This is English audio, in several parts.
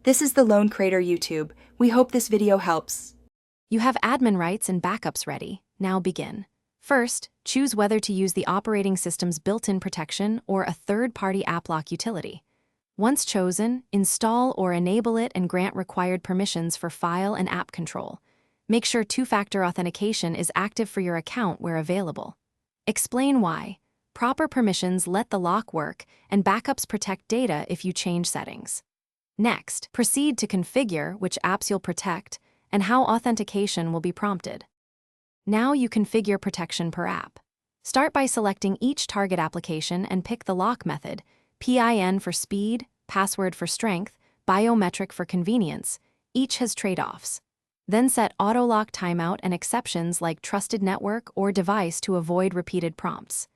This is the Lone Crater YouTube. We hope this video helps. You have admin rights and backups ready. Now begin. First, choose whether to use the operating system's built-in protection or a third-party app lock utility. Once chosen, install or enable it and grant required permissions for file and app control. Make sure two-factor authentication is active for your account where available. Explain why. Proper permissions let the lock work, and backups protect data if you change settings. Next, proceed to configure which apps you'll protect and how authentication will be prompted. Now you configure protection per app. Start by selecting each target application and pick the lock method, PIN for speed, password for strength, biometric for convenience. Each has trade-offs. Then set auto-lock timeout and exceptions like trusted network or device to avoid repeated prompts.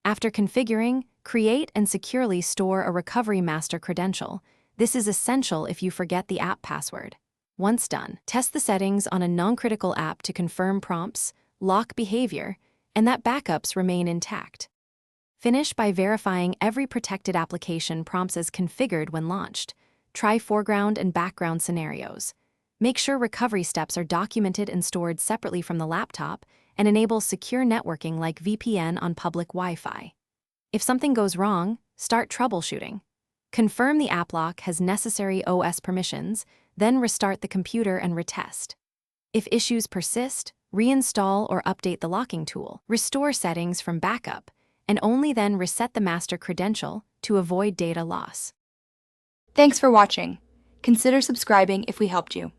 After configuring, create and securely store a recovery master credential. This is essential if you forget the app password. Once done, test the settings on a non-critical app to confirm prompts, lock behavior, and that backups remain intact. Finish by verifying every protected application prompts as configured when launched. Try foreground and background scenarios. Make sure recovery steps are documented and stored separately from the laptop, and enable secure networking like VPN on public Wi-Fi. If something goes wrong, start troubleshooting. Confirm the app lock has necessary OS permissions, then restart the computer and retest. If issues persist, reinstall or update the locking tool. Restore settings from backup, and only then reset the master credential to avoid data loss. Thanks for watching. Consider subscribing if we helped you.